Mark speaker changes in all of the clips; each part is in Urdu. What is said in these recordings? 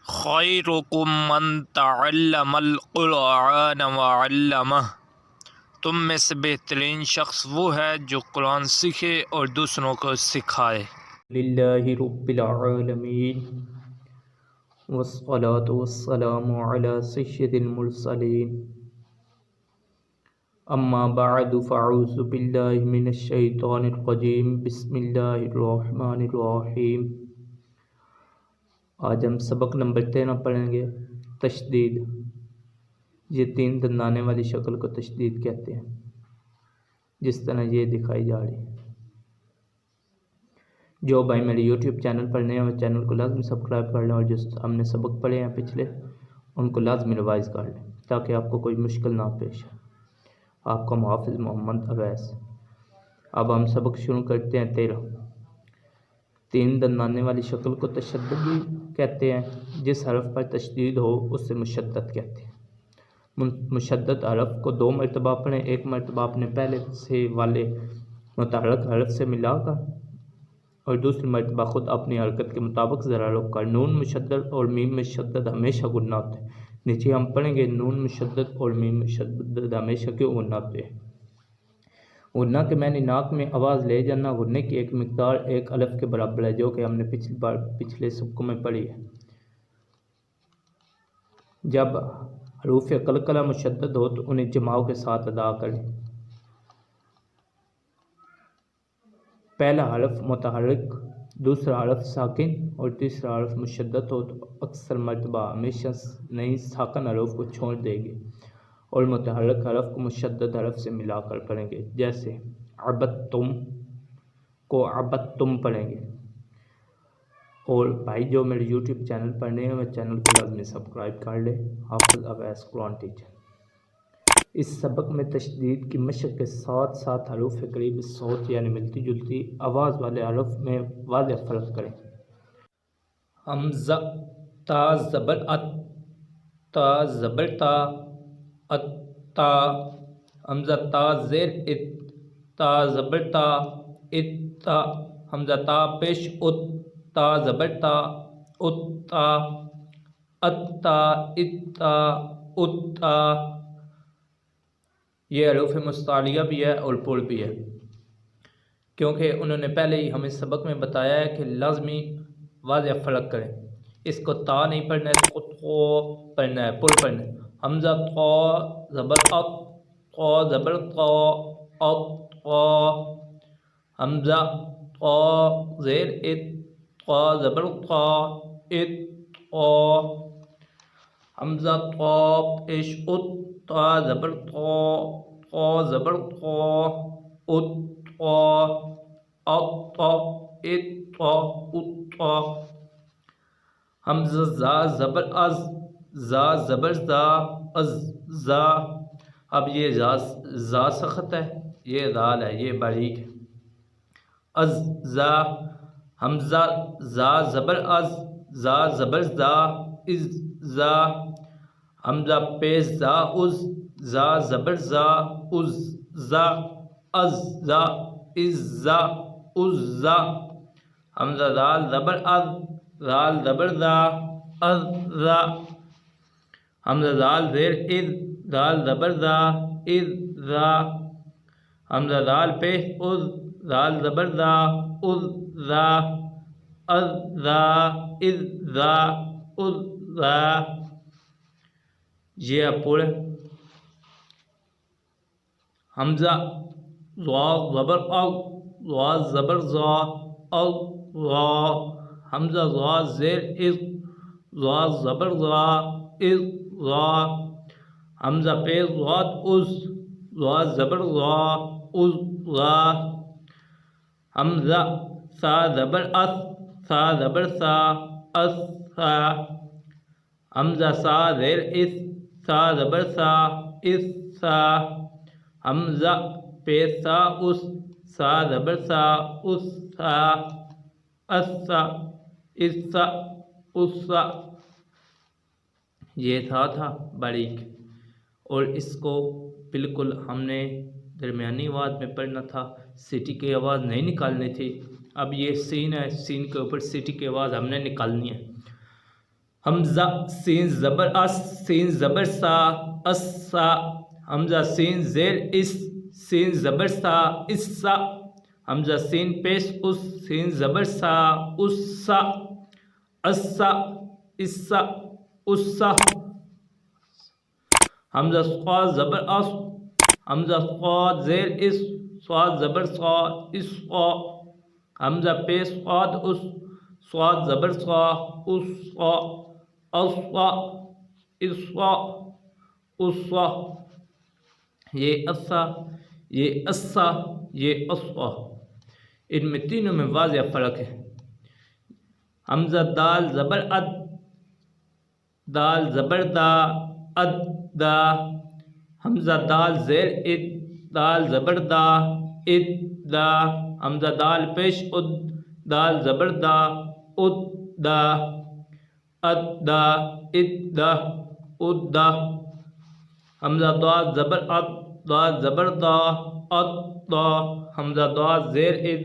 Speaker 1: خیرکم من تعلم القرآن وعلمہ، تم میں سے بہترین شخص وہ ہے جو قرآن سیکھے اور دوسروں کو سکھائے۔
Speaker 2: للہ رب العالمین والصلاة والسلام علی سید المرسلین، اما بعد فاعوذ باللہ من الشیطان الرجیم، بسم اللہ الرحمن الرحیم۔ آج ہم سبق نمبر 13 پڑھیں گے، تشدید۔ یہ 3 دندانے والی شکل کو تشدید کہتے ہیں، جس طرح یہ دکھائی جا رہی ہے۔ جو بھائی میرے یوٹیوب چینل پر نئے ہیں وہ چینل کو لازمی سبسکرائب کر لیں، اور جو ہم نے سبق پڑھے ہیں پچھلے ان کو لازمی ریوائز کر لیں تاکہ آپ کو کوئی مشکل نہ پیش آئے۔ آپ کا محافظ محمد اویس۔ اب ہم سبق شروع کرتے ہیں 13۔ 3 دندانے والی شکل کو تشدد کہتے ہیں، جس حرف پر تشدید ہو اسے مشدد کہتے ہیں۔ مشدد حرف کو 2 مرتبہ پڑھیں، 1 مرتبہ اپنے پہلے سے والے متحرک حرف سے ملا کر اور دوسری مرتبہ خود اپنی حرکت کے مطابق ذرا رک کر۔ نون مشدد اور میم مشدد ہمیشہ غنہ ہوتے ہیں۔ نیچے ہم پڑھیں گے نون مشدد اور میم مشدد ہمیشہ کیوں غنہ ہوتے ہیں۔ غنہ کے معنی ناک میں آواز لے جانا۔ غنے کی ایک مقدار 1 الف کے برابر ہے، جو کہ ہم نے پچھلے سبقوں میں پڑھی ہے۔ جب حروف قلقلہ مشدد ہو تو انہیں جماؤ کے ساتھ ادا کریں۔ پہلا حرف متحرک، دوسرا حرف ساکن اور تیسرا حرف مشدد ہو تو اکثر مرتبہ ہمیشہ نئی ساکن حروف کو چھوڑ دیں گے اور متحرک حرف کو مشدد حرف سے ملا کر پڑھیں گے، جیسے عبدتم کو عبدتم پڑھیں گے۔ اور بھائی جو میرے یوٹیوب چینل پر نئے ہیں وہ چینل کو لازمی سبسکرائب کر لیں۔ حافظ اویس قرآن ٹیچر۔ اس سبق میں تشدید کی مشق کے ساتھ ساتھ حروف قریب صوت یعنی ملتی جلتی آواز والے حرف میں واضح فرق کریں۔ حمزہ تا زبر ات، تا زبر تا، ات تا۔ حمزہ تا زیر ات، تا زبر تا، ات تا۔ حمزہ تا پیش ات، تا زبر تا، ات تا، ات تا، ات تا، ات تا۔ یہ حروف مستعلیہ بھی ہے اور پر بھی ہے، کیونکہ انہوں نے پہلے ہی ہمیں سبق میں بتایا ہے کہ لازمی واضح فرق کریں۔ اس کو تا نہیں پڑھنا ہے، اس کو تو پڑھنا ہے، پر پڑھنا ہے۔ حمزہ تا زبر ات، تا زبر تا، ات تا۔ حمزہ تا زیر ات، تا زبر تا، ات تا۔ حمزہ تا پیش ات، تا زبر تا، تا زبر تا، ات تا، ات تا، ات تا، ات تا۔ حمزہ زا زبر از، زا زبر زا، از زا۔ اب یہ زا سخت ہے، یہ دال ہے، یہ باریک ہے۔ از زا۔ حمزہ زا زبر از، زا زبر زا، از زا۔ حمزہ پیش زا از، زا زبر زا، از زا، از زا، از زا، از زا۔ حمزہ دال زبر از، دال زبر زا، از زا۔ حمزہ دال زیر از، دال زبر زا، از زا۔ حمزہ دال پیش از، دال زبر زا، از زا، از زا، از زا، از زا۔ یہ پر ہے۔ حمزہ ضا زبر او، ضا زبر ضا، او ضا۔ حمزہ ضا زیر از، ضا زبر ضا، از ضا۔ حمزہ پیش ضاد از، ضا زبر ضا، از ضا۔ حمزہ سا زبر اس، سا زبر سا، اس سا۔ حمزہ سا زیر اس، سا زبر سا، اس سا۔ حمزہ پیش سا اس، سا زبر سا، اس سا، اس سا، اس سا، اس سا۔ یہ تھا باریک، اور اس کو بالکل ہم نے درمیانی آواز میں پڑھنا تھا، سٹی کی آواز نہیں نکالنی تھی۔ اب یہ سین ہے، سین کے اوپر سٹی کی آواز ہم نے نکالنی ہے۔ حمزہ سین زبر اس سین زبر سا اس سا حمزہ سین زیر اس سین زبر سا اس سا حمزہ سین پیش اس سین زبر سا اس سا اس سا اس سا اس سا حمزہ صاد زبر اس حمزہ صاد زیر اس صاد زبر صا اس صا حمزہ پیش صاد اس صاد زبر صا اس صا اصا اصا اصا یہ اسا یہ اسا یہ اصا ان میں تینوں میں واضح فرق ہے حمزہ دال زبر اد دال زبر دا اد دا حمزہ دال زیر اد دال زبر دا اد دا حمزہ دال پیش اد دال زبر دا اد دا اد دا اد دا اد دا حمزہ دال زبر اد دال زبر دا اد دا حمزہ دال زیر اد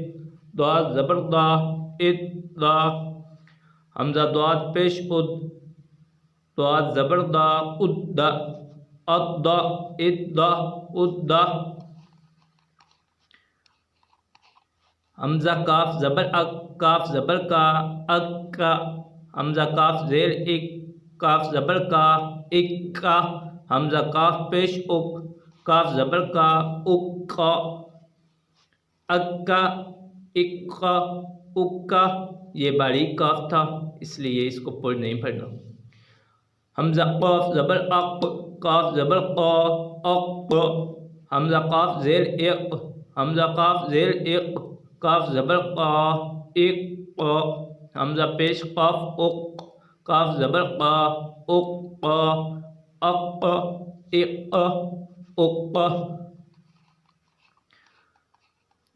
Speaker 2: دال زبر دا اد دا حمزہ دال پیش اد دال زبر دا اد دا اد دا اد دا اد دا حمزہ کاف زبر اک کاف زبر کا اک کا حمزہ کاف زیر ایک کاف زبر کا ایک کا حمزہ کاف پیش اک کاف زبر کا اک کا اکا اکا اکا یہ باریک کاف تھا اس لیے اس کو پر نہیں پڑھنا حمزہ قاف زبر اق کاف زبر قا اق حمزہ قاف زیر اق حمزہ قاف زیر اق کاف زبر قا اق حمزہ پیش قاف اق کاف زبر قا اق اق اق اق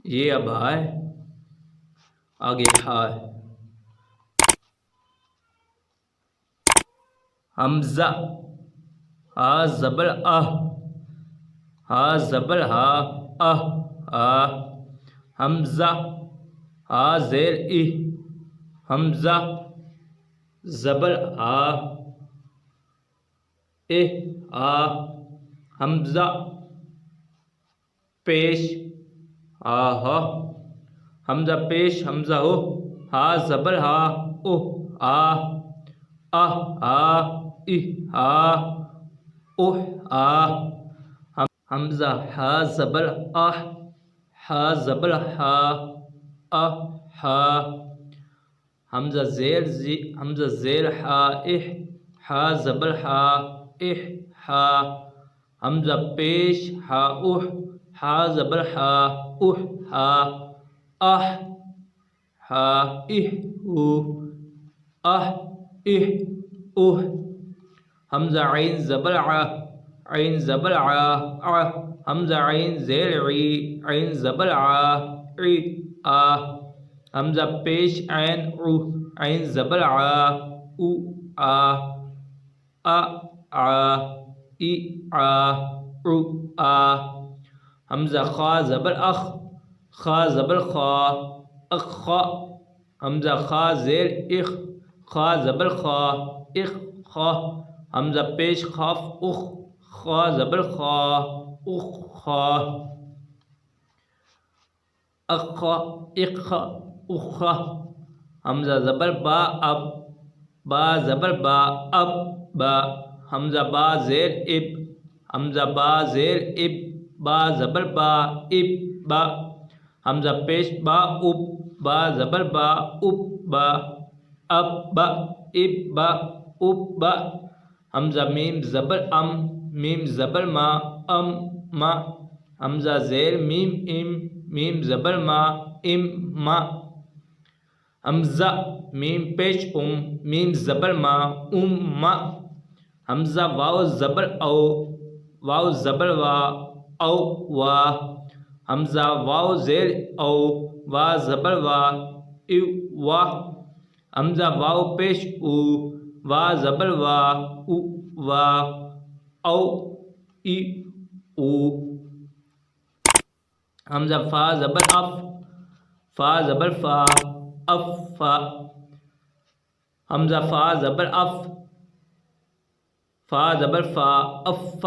Speaker 2: یہ اب ہے آگے ہے حمزہ ہا زبر ہا زبر ہا حمزہ ہا زیر حمزہ زبر حمزہ پیش حمزہ پیش حمزہ ہو ہا زبر ہا او حمزہ ہا زبر ہا زبر ہا حمزہ زیر حمزہ زیر ہا زبر ہا حمزہ پیش ہا زبر ہا حمزہ عین زبر عین زبر حمزہ عین زیر عین زبر حمزہ پیش عین عین زبر حمزہ خا زبر خا زبر خا حمزہ خا زیر خا زبر خا حمزہ پیش خاف خا زبر خا حمزہ زبر با زبر با حمزہ با زیر حمزہ با زیر با زبر با حمزہ پیش با زبر با حمزہ میم زبر میم زبر ما حمزہ زیر میم زبر ما حمزہ میم پیش میم زبر ما حمزہ واو زبر واو زبر وا حمزہ واو زیر وا زبر وا حمزہ واو پیش وا زبر وا حمزہ فا زبر فا زبر فا حمزہ فا زبر اف، فا زبر فا اف،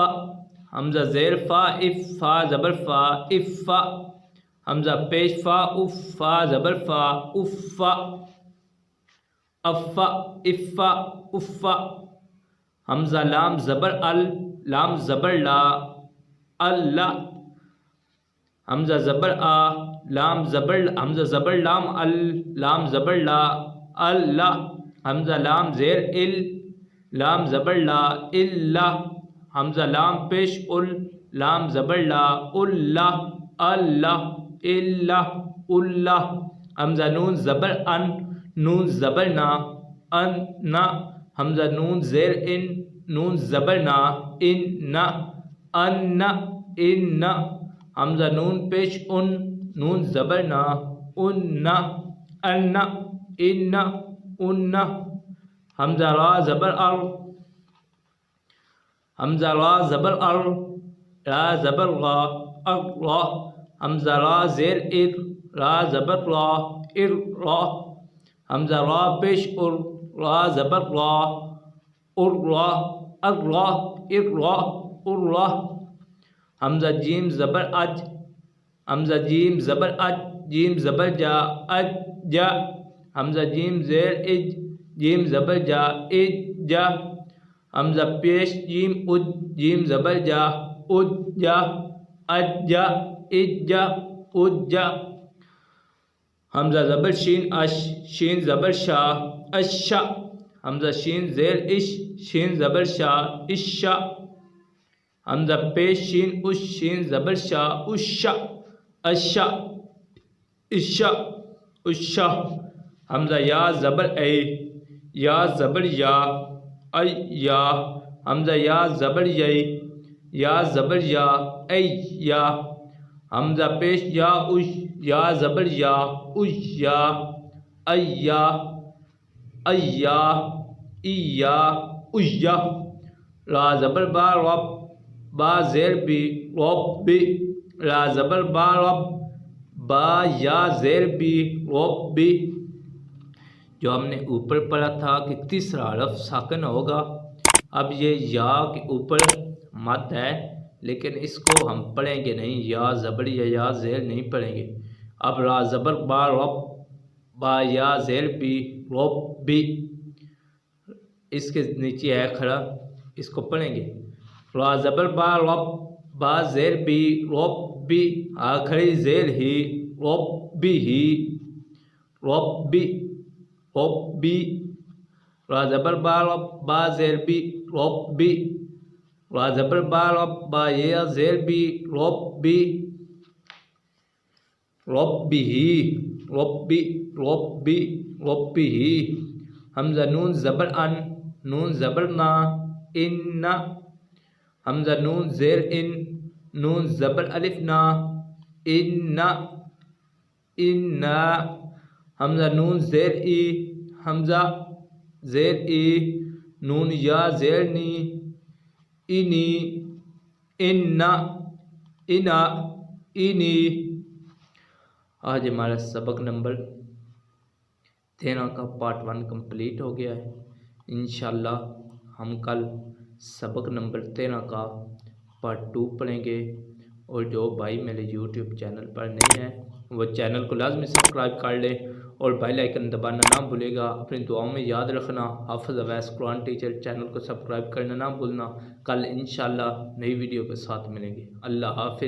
Speaker 2: حمزہ زیر فا اف، فا زبر فا اف، حمزہ پیش فا اف، فا زبر فا اف، اف اف اف، حمزہ لام زبر ال، لام زبر لا، اللہ، حمزہ زبر آ، لام زبر، حمزہ زبر لام ال، لام زبر لا، اللہ، حمزہ لام زیر ال، لام زبر لا، اللہ، حمزہ لام پیش ال، لام زبر لا، اللہ، اللہ، اللہ، اللہ، حمزہ نون زبر ان، نون زبر نا، ان نا، حمزہ نون زیر ان، نون زبر نا، ان نا، ان نا، ان نا، حمزہ نون پیش ان، نون زبر نا، ان نا، ان نا، ان نا، ان نا، حمزہ را زبر ار، حمزہ را زبر ار، را زبر را، ار را، حمزہ را زیر ار، را زبر را، ار را، حمزہ را پیش ار، را زبر را، ار را، ار را، ار را، ار را، حمزہ جیم زبر اج، حمزہ جیم زبر اج، جیم زبر جا، اج جا، حمزہ جیم زیر اج، جیم زبر جا، اج جا، حمزہ پیش جیم اج، جیم زبر جا، اج جا، اج جا، اج جا، اج جا، حمزہ زبر شین اش، شین زبر شا، اشا، حمزہ شین زیر اش، شین زبر شا، اشا، حمزہ پیش شین اش، شین زبر شا، اشا، اشا، اشا، اشا، حمزہ یا زبر اے، یا زبر یا، ای یا، حمزہ یا زبر یئی، یا زبر یا، ای یا، حمزہ پیش یا اش، یا زبر یا، اش یا، ای یا، ای یا، ای یا، اش یا، را زبر با رب، با زیر بی، رب بی، را زبر با رب، با یا زیر بی، رب بی، جو ہم نے اوپر پڑھا تھا کہ تیسرا حرف ساکن ہوگا، اب یہ یا کے اوپر مد ہے لیکن اس کو ہم پڑھیں گے نہیں، یا زبر یا زیر نہیں پڑھیں گے۔ اب را زبر با رب، با یا زیر بی، رب بی، اس کے نیچے ہے کھڑا، اس کو پڑھیں گے، را زبر با رب، با زیر بی، رب بی، آخری زیر ہی، رب بی ہی، رب بی، رب بی، را زبر با رب، با زیر بی، رب بی، را زبر با رب، با یا زیر بی، رب بی، رب بی ہی، رب بی، رب بی، رب بی ہی، حمزہ نون زبر ان، نون زبر نا، ان نا، حمزہ نون زیر ان، نون زبر الف نا، ان نا، ان نا، حمزہ نون زیر ای، حمزہ زیر ای، نون یا زیر نی، اینی، انا، انا، اینی۔ آج ہمارا سبق نمبر 13 کا پارٹ 1 کمپلیٹ ہو گیا ہے۔ انشاءاللہ ہم کل سبق نمبر 13 کا پارٹ 2 پڑھیں گے، اور جو بھائی میرے یوٹیوب چینل پر نہیں ہیں وہ چینل کو لازمی سبسکرائب کر لے اور بیل آئیکن دبانا نہ بھولے گا۔ اپنی دعاؤں میں یاد رکھنا۔ حافظ اویس قرآن ٹیچر چینل کو سبسکرائب کرنا نہ بھولنا۔ کل انشاءاللہ نئی ویڈیو کے ساتھ ملیں گے۔ اللہ حافظ۔